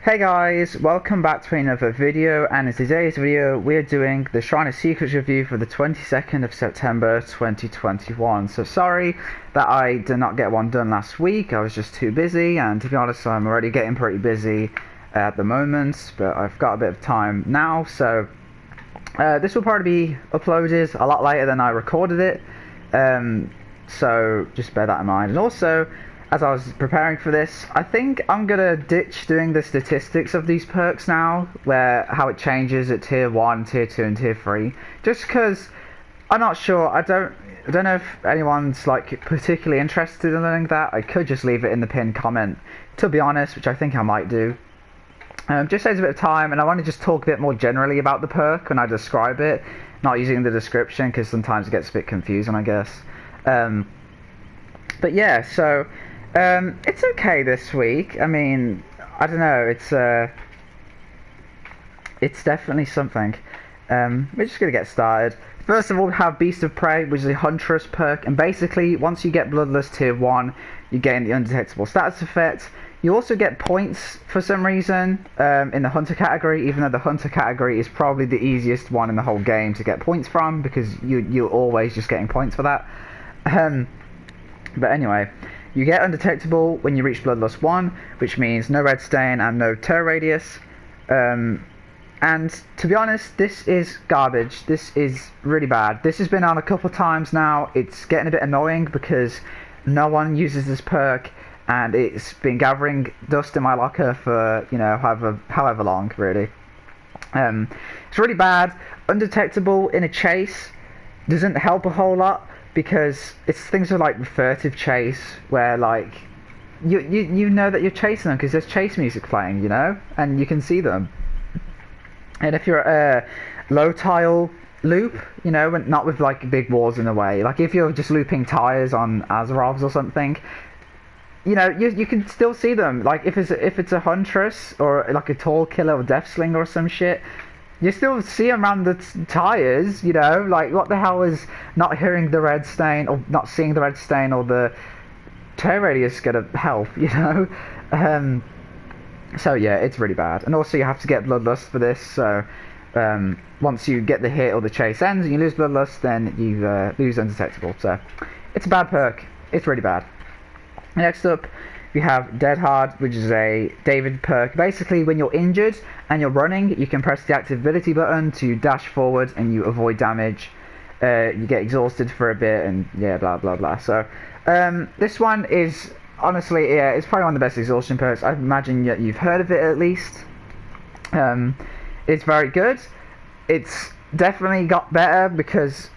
Hey guys, welcome back to another video, and in today's video we're doing the Shrine of Secrets review for the 22nd of September 2021. So sorry that I did not get one done last week, I was just too busy, and to be honest I'm already getting pretty busy at the moment, but I've got a bit of time now, so this will probably be uploaded a lot later than I recorded it, so just bear that in mind. And also, as I was preparing for this, I think I'm gonna ditch doing the statistics of these perks now, where how it changes at tier 1, tier 2 and tier 3, just because I'm not sure. I don't know if anyone's like particularly interested in learning that. I could just leave it in the pinned comment, to be honest, which I think I might do. Just saves a bit of time, and I want to just talk a bit more generally about the perk when I describe it, not using the description because sometimes it gets a bit confusing, I guess. But yeah, so it's okay this week. I mean, I don't know. It's definitely something. We're just gonna get started. First of all, we have Beast of Prey, which is a Huntress perk, and basically, once you get Bloodlust tier 1, you gain the Undetectable status effect. You also get points for some reason in the Hunter category, even though the Hunter category is probably the easiest one in the whole game to get points from, because you're always just getting points for that. But anyway, you get Undetectable when you reach Bloodlust 1, which means no red stain and no terror radius. And to be honest, this is garbage. This is really bad. This has been on a couple of times now. It's getting a bit annoying because no one uses this perk, and it's been gathering dust in my locker for, you know, however long, really. It's really bad. Undetectable in a chase doesn't help a whole lot, because it's things like furtive chase, where like you know that you're chasing them because there's chase music playing, you know, and you can see them. And if you're a low tile loop, you know, and not with like big walls in the way, like if you're just looping tires on Azerovs or something, you know, you can still see them. Like if it's a Huntress or like a tall killer or Deathslinger or some shit, you still see them around the tires, you know, like what the hell is not hearing the red stain or not seeing the red stain or the terror radius gonna help, you know? So yeah, it's really bad. And also you have to get Bloodlust for this, so once you get the hit or the chase ends and you lose Bloodlust, then you lose Undetectable. So it's a bad perk. It's really bad. Next up, we have Dead Hard, which is a David perk. Basically, when you're injured and you're running, you can press the active ability button to dash forward and you avoid damage. You get exhausted for a bit and yeah, blah blah blah. So this one is honestly, yeah, it's probably one of the best exhaustion perks. I imagine that you've heard of it at least. It's very good. It's definitely got better because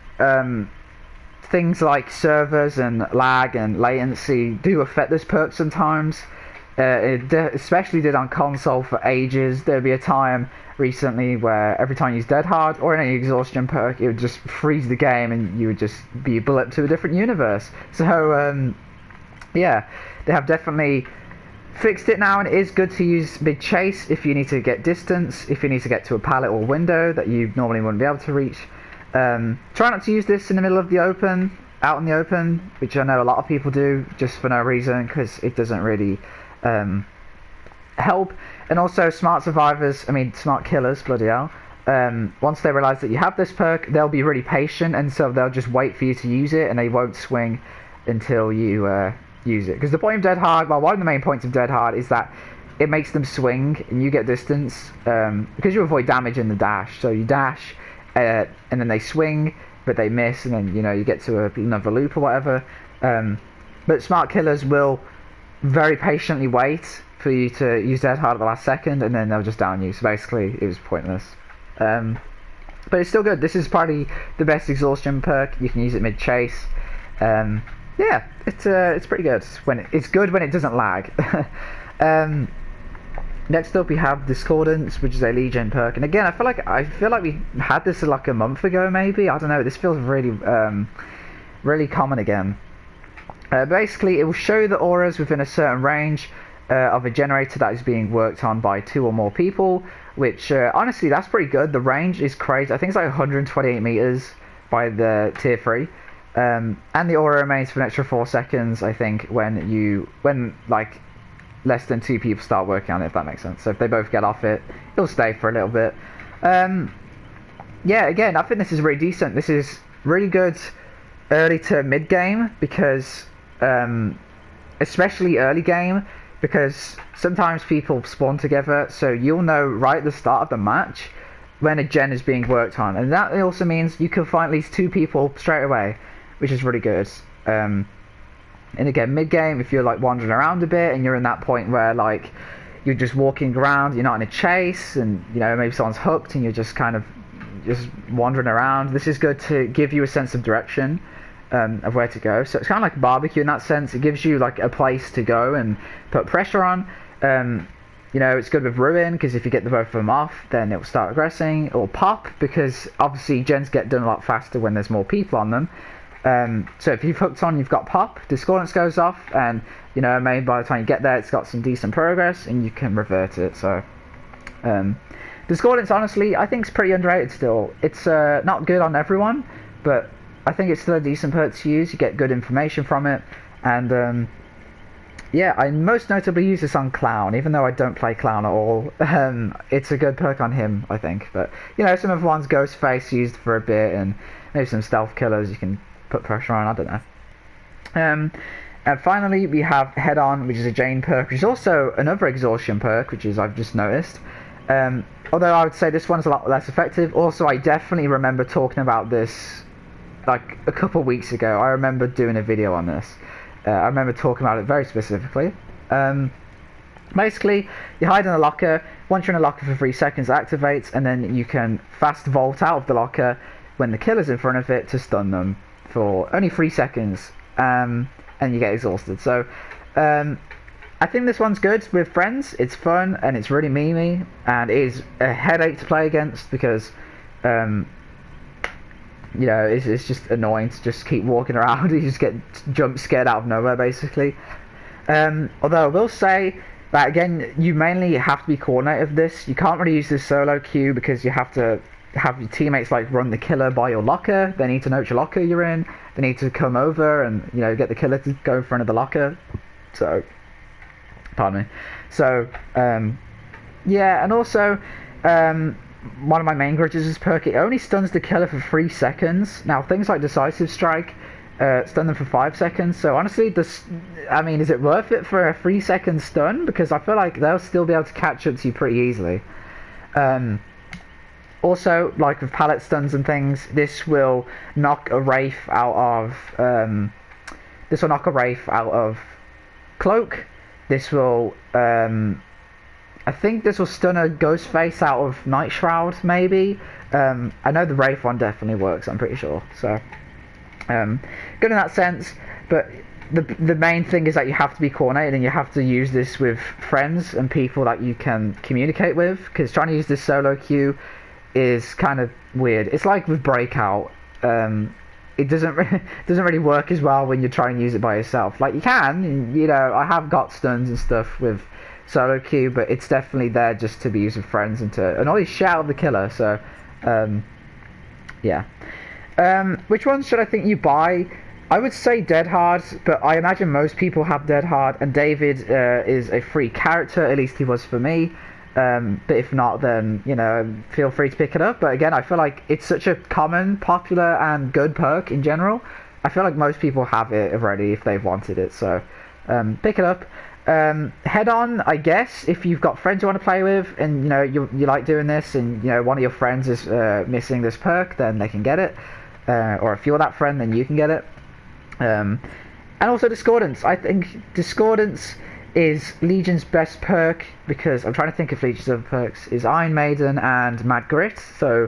things like servers and lag and latency do affect this perk sometimes. It especially did on console for ages. There'd be a time recently where every time you use Dead Hard or any exhaustion perk, it would just freeze the game and you would just be bullet to a different universe. So yeah, they have definitely fixed it now, and it is good to use mid chase if you need to get distance, if you need to get to a pallet or window that you normally wouldn't be able to reach. Try not to use this in the middle of the open, out in the open, which I know a lot of people do just for no reason, because it doesn't really help. And also smart killers, bloody hell, once they realise that you have this perk, they'll be really patient, and so they'll just wait for you to use it, and they won't swing until you use it. Because the point of Dead Hard, well, one of the main points of Dead Hard is that it makes them swing and you get distance, because you avoid damage in the dash. So you dash and then they swing but they miss, and then, you know, you get to another loop or whatever. But smart killers will very patiently wait for you to use Dead Hard at the last second, and then they'll just down you. So basically it was pointless, but it's still good. This is probably the best exhaustion perk. You can use it mid chase. Yeah, it's pretty good it's good when it doesn't lag. Next up we have Discordance, which is a Legion perk, and again I feel like we had this like a month ago, maybe. I don't know. This feels really really common again. Basically, it will show the auras within a certain range of a generator that is being worked on by 2 or more people. Which honestly, that's pretty good. The range is crazy. I think it's like 128 meters by the tier 3. And the aura remains for an extra 4 seconds, I think, when less than 2 people start working on it, if that makes sense. So if they both get off it, it'll stay for a little bit. Yeah, again, I think this is really decent. This is really good early to mid game, because especially early game, because sometimes people spawn together, so you'll know right at the start of the match when a gen is being worked on, and that also means you can find at least 2 people straight away, which is really good. And again, mid game, if you're like wandering around a bit and you're in that point where like you're just walking around, you're not in a chase, and you know maybe someone's hooked and you're just kind of just wandering around, this is good to give you a sense of direction of where to go. So it's kind of like a barbecue in that sense. It gives you like a place to go and put pressure on. You know, it's good with Ruin, because if you get the both of them off, then it will start aggressing. Or Pop, because obviously gens get done a lot faster when there's more people on them. So if you've hooked on, you've got Pop, Discordance goes off, and you know, maybe by the time you get there, it's got some decent progress, and you can revert it. So Discordance, honestly, I think it's pretty underrated still. It's not good on everyone, but I think it's still a decent perk to use. You get good information from it, and yeah, I most notably use this on Clown, even though I don't play Clown at all. It's a good perk on him, I think. But you know, some of the ones Ghostface used for a bit, and maybe some stealth killers you can put pressure on. I don't know. And finally, we have Head On, which is a Jane perk, which is also another exhaustion perk, which is I've just noticed. Although I would say this one's a lot less effective. Also, I definitely remember talking about this like a couple of weeks ago. I remember doing a video on this. I remember talking about it very specifically. Basically, you hide in a locker. Once you're in a locker for 3 seconds, it activates, and then you can fast vault out of the locker when the killer's in front of it to stun them for only 3 seconds, and you get exhausted. So I think this one's good with friends. It's fun and it's really memey, and it is a headache to play against because you know, it's just annoying to just keep walking around. You just get jump scared out of nowhere, basically. Although I will say that, again, you mainly have to be coordinated with this. You can't really use this solo queue because you have to have your teammates like run the killer by your locker. They need to know which locker you're in. They need to come over and, you know, get the killer to go in front of the locker. So, pardon me. So, yeah, and also, one of my main grudges is perk. It only stuns the killer for 3 seconds. Now, things like Decisive Strike stun them for 5 seconds. So honestly, I mean, is it worth it for a 3-second stun? Because I feel like they'll still be able to catch up to you pretty easily. Also, like with pallet stuns and things, this will knock a Wraith out of Cloak. This will I think this will stun a Ghostface out of Night Shroud, maybe. I know the Wraith one definitely works, I'm pretty sure. So, good in that sense, but the main thing is that you have to be coordinated and you have to use this with friends and people that you can communicate with, because trying to use this solo queue is kind of weird. It's like with Breakout. It doesn't really work as well when you're trying to use it by yourself. Like, you can, you know, I have got stuns and stuff with solo queue, but it's definitely there just to be used with friends and to annoy shit out of the killer. So yeah. Which ones should I think you buy? I would say Dead Hard, but I imagine most people have Dead Hard, and David is a free character, at least he was for me. But if not, then, you know, feel free to pick it up. But again, I feel like it's such a common, popular and good perk in general. I feel like most people have it already if they've wanted it, so pick it up. Head On, I guess, if you've got friends you want to play with and, you know, you like doing this, and, you know, one of your friends is missing this perk, then they can get it. Or if you're that friend, then you can get it. And also Discordance. I think Discordance is Legion's best perk, because I'm trying to think of Legion's other perks, is Iron Maiden and Mad Grit, so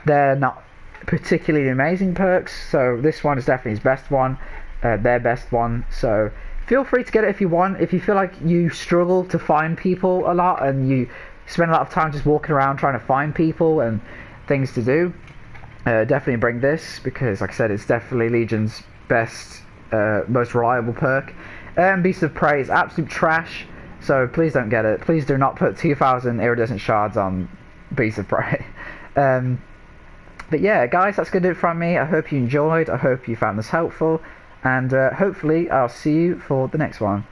they're not particularly amazing perks, so this one is definitely his best one, their best one, so feel free to get it if you want. If you feel like you struggle to find people a lot and you spend a lot of time just walking around trying to find people and things to do, definitely bring this, because like I said, it's definitely Legion's best, most reliable perk. Beast of Prey is absolute trash, so please don't get it. Please do not put 2,000 iridescent shards on Beast of Prey. But yeah, guys, that's going to do it from me. I hope you enjoyed. I hope you found this helpful. And hopefully I'll see you for the next one.